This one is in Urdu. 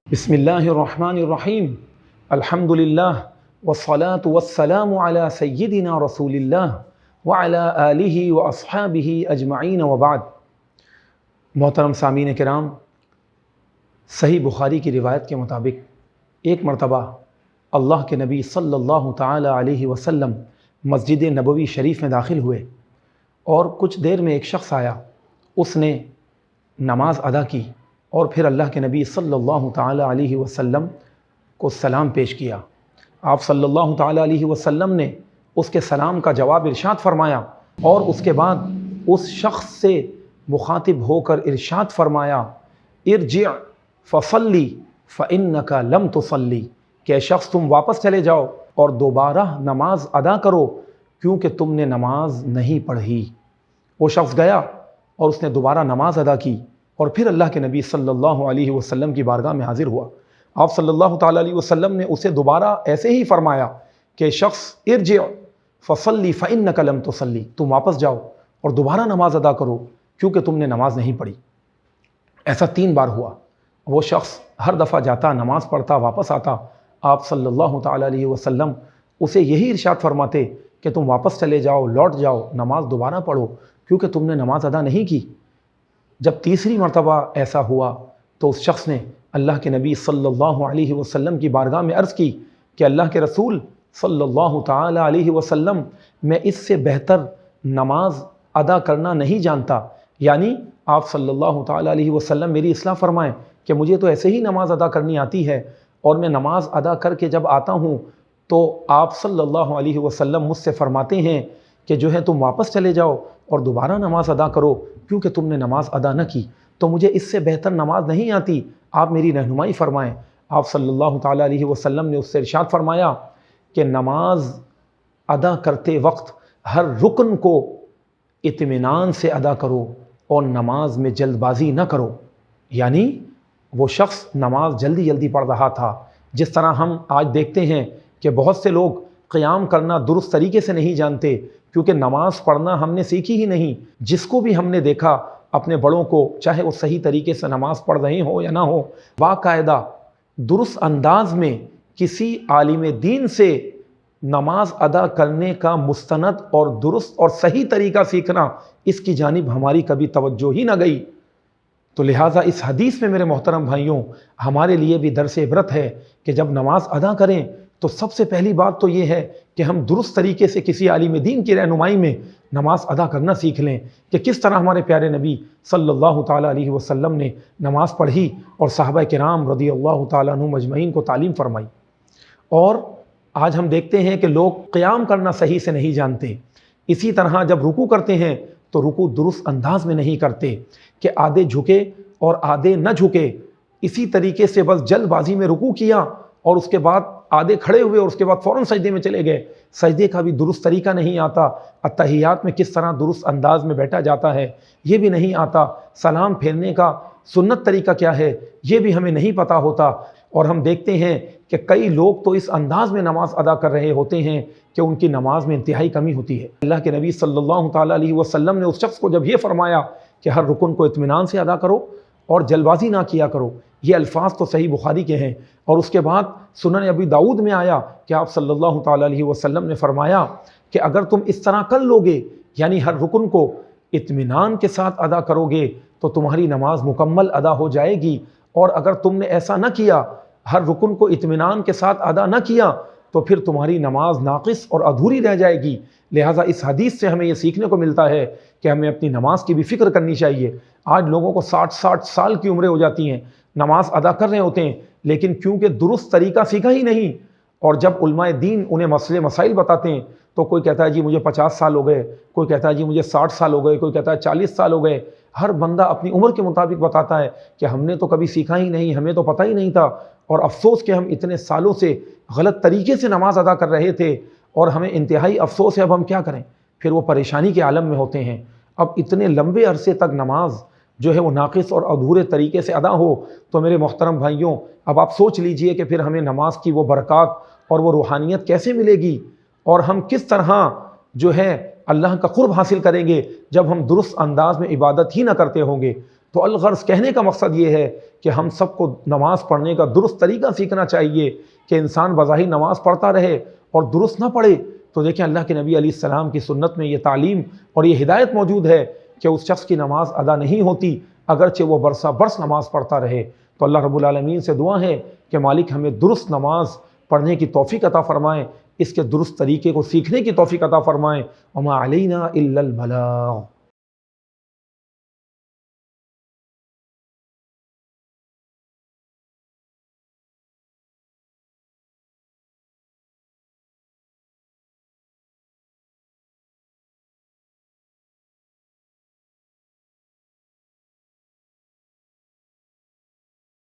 بسم اللہ الرحمن الرحیم الحمد للہ والصلاة والسلام علی سیدنا رسول اللہ وعلی آلہ واصحابہ اجمعین وبعد۔ محترم سامعین کرام، صحیح بخاری کی روایت کے مطابق ایک مرتبہ اللہ کے نبی صلی اللہ تعالی علیہ وسلم مسجد نبوی شریف میں داخل ہوئے اور کچھ دیر میں ایک شخص آیا، اس نے نماز ادا کی اور پھر اللہ کے نبی صلی اللہ تعالی علیہ وسلم کو سلام پیش کیا۔ آپ صلی اللہ تعالی علیہ وسلم نے اس کے سلام کا جواب ارشاد فرمایا اور اس کے بعد اس شخص سے مخاطب ہو کر ارشاد فرمایا، ارجع فصلی فإنک لم تصلی، کہ شخص تم واپس چلے جاؤ اور دوبارہ نماز ادا کرو کیونکہ تم نے نماز نہیں پڑھی۔ وہ شخص گیا اور اس نے دوبارہ نماز ادا کی اور پھر اللہ کے نبی صلی اللہ علیہ وسلم کی بارگاہ میں حاضر ہوا۔ آپ صلی اللہ تعالی علیہ وسلم نے اسے دوبارہ ایسے ہی فرمایا کہ شخص ارجع فصلی فإنک لم تصلی، تم واپس جاؤ اور دوبارہ نماز ادا کرو کیونکہ تم نے نماز نہیں پڑھی۔ ایسا 3 بار ہوا۔ وہ شخص ہر دفعہ جاتا، نماز پڑھتا، واپس آتا، آپ صلی اللہ تعالی علیہ وسلم اسے یہی ارشاد فرماتے کہ تم واپس چلے جاؤ، لوٹ جاؤ، نماز دوبارہ پڑھو کیونکہ تم نے نماز ادا نہیں کی۔ جب تیسری مرتبہ ایسا ہوا تو اس شخص نے اللہ کے نبی صلی اللہ علیہ وسلم کی بارگاہ میں عرض کی کہ اللہ کے رسول صلی اللہ تعالی علیہ وسلم، میں اس سے بہتر نماز ادا کرنا نہیں جانتا، یعنی آپ صلی اللہ تعالی علیہ وسلم میری اصلاح فرمائیں کہ مجھے تو ایسے ہی نماز ادا کرنی آتی ہے اور میں نماز ادا کر کے جب آتا ہوں تو آپ صلی اللہ علیہ وسلم مجھ سے فرماتے ہیں کہ جو ہے تم واپس چلے جاؤ اور دوبارہ نماز ادا کرو کیونکہ تم نے نماز ادا نہ کی، تو مجھے اس سے بہتر نماز نہیں آتی، آپ میری رہنمائی فرمائیں۔ آپ صلی اللہ تعالی علیہ وسلم نے اس سے ارشاد فرمایا کہ نماز ادا کرتے وقت ہر رکن کو اطمینان سے ادا کرو اور نماز میں جلد بازی نہ کرو۔ یعنی وہ شخص نماز جلدی جلدی پڑھ رہا تھا، جس طرح ہم آج دیکھتے ہیں کہ بہت سے لوگ قیام کرنا درست طریقے سے نہیں جانتے کیونکہ نماز پڑھنا ہم نے سیکھی ہی نہیں۔ جس کو بھی ہم نے دیکھا اپنے بڑوں کو، چاہے وہ صحیح طریقے سے نماز پڑھ رہے ہوں یا نہ ہو، باقاعدہ درست انداز میں کسی عالم دین سے نماز ادا کرنے کا مستند اور درست اور صحیح طریقہ سیکھنا، اس کی جانب ہماری کبھی توجہ ہی نہ گئی۔ تو لہٰذا اس حدیث میں میرے محترم بھائیوں ہمارے لیے بھی درس عبرت ہے کہ جب نماز ادا کریں تو سب سے پہلی بات تو یہ ہے کہ ہم درست طریقے سے کسی عالم دین کی رہنمائی میں نماز ادا کرنا سیکھ لیں کہ کس طرح ہمارے پیارے نبی صلی اللہ تعالی علیہ وسلم نے نماز پڑھی اور صحابہ کرام رضی اللہ تعالیٰ عنہم اجمعین کو تعلیم فرمائی۔ اور آج ہم دیکھتے ہیں کہ لوگ قیام کرنا صحیح سے نہیں جانتے، اسی طرح جب رکوع کرتے ہیں تو رکوع درست انداز میں نہیں کرتے کہ آدھے جھکے اور آدھے نہ جھکے، اسی طریقے سے بس جلد بازی میں رکوع کیا اور اس کے بعد آدھے کھڑے ہوئے اور اس کے بعد فوراً سجدے میں چلے گئے۔ سجدے کا بھی درست طریقہ نہیں آتا، اتحیات میں کس طرح درست انداز میں بیٹھا جاتا ہے یہ بھی نہیں آتا، سلام پھیرنے کا سنت طریقہ کیا ہے یہ بھی ہمیں نہیں پتہ ہوتا، اور ہم دیکھتے ہیں کہ کئی لوگ تو اس انداز میں نماز ادا کر رہے ہوتے ہیں کہ ان کی نماز میں انتہائی کمی ہوتی ہے۔ اللہ کے نبی صلی اللہ تعالی علیہ وسلم نے اس شخص کو جب یہ فرمایا کہ ہر رکن کو اطمینان سے ادا کرو اور جلد بازی نہ کیا کرو، یہ الفاظ تو صحیح بخاری کے ہیں، اور اس کے بعد سنن ابی داؤد میں آیا کہ آپ صلی اللہ تعالی علیہ وسلم نے فرمایا کہ اگر تم اس طرح کر لو گے، یعنی ہر رکن کو اطمینان کے ساتھ ادا کرو گے تو تمہاری نماز مکمل ادا ہو جائے گی، اور اگر تم نے ایسا نہ کیا، ہر رکن کو اطمینان کے ساتھ ادا نہ کیا، تو پھر تمہاری نماز ناقص اور ادھوری رہ جائے گی۔ لہٰذا اس حدیث سے ہمیں یہ سیکھنے کو ملتا ہے کہ ہمیں اپنی نماز کی بھی فکر کرنی چاہیے۔ آج لوگوں کو 60 سال کی عمریں ہو جاتی ہیں، نماز ادا کر رہے ہوتے ہیں لیکن کیونکہ درست طریقہ سیکھا ہی نہیں، اور جب علماء دین انہیں مسائل بتاتے ہیں تو کوئی کہتا ہے جی مجھے 50 سال ہو گئے، کوئی کہتا ہے جی مجھے 60 سال ہو گئے، کوئی کہتا ہے 40 سال ہو گئے۔ ہر بندہ اپنی عمر کے مطابق بتاتا ہے کہ ہم نے تو کبھی سیکھا ہی نہیں، ہمیں تو پتہ ہی نہیں تھا، اور افسوس کہ ہم اتنے سالوں سے غلط طریقے سے نماز ادا کر رہے تھے اور ہمیں انتہائی افسوس ہے، اب ہم کیا کریں؟ پھر وہ پریشانی کے عالم میں ہوتے ہیں۔ اب اتنے لمبے عرصے تک نماز جو ہے وہ ناقص اور ادھورے طریقے سے ادا ہو تو میرے محترم بھائیوں اب آپ سوچ لیجئے کہ پھر ہمیں نماز کی وہ برکات اور وہ روحانیت کیسے ملے گی، اور ہم کس طرح جو ہے اللہ کا قرب حاصل کریں گے جب ہم درست انداز میں عبادت ہی نہ کرتے ہوں گے۔ تو الغرض کہنے کا مقصد یہ ہے کہ ہم سب کو نماز پڑھنے کا درست طریقہ سیکھنا چاہیے کہ انسان بظاہر نماز پڑھتا رہے اور درست نہ پڑھے تو دیکھیں اللہ کے نبی علیہ السلام کی سنت میں یہ تعلیم اور یہ ہدایت موجود ہے کہ اس شخص کی نماز ادا نہیں ہوتی اگرچہ وہ برسہ برس نماز پڑھتا رہے۔ تو اللہ رب العالمین سے دعا ہے کہ مالک ہمیں درست نماز پڑھنے کی توفیق عطا فرمائیں، اس کے درست طریقے کو سیکھنے کی توفیق عطا فرمائیں۔ وما علینا الا البلاغ۔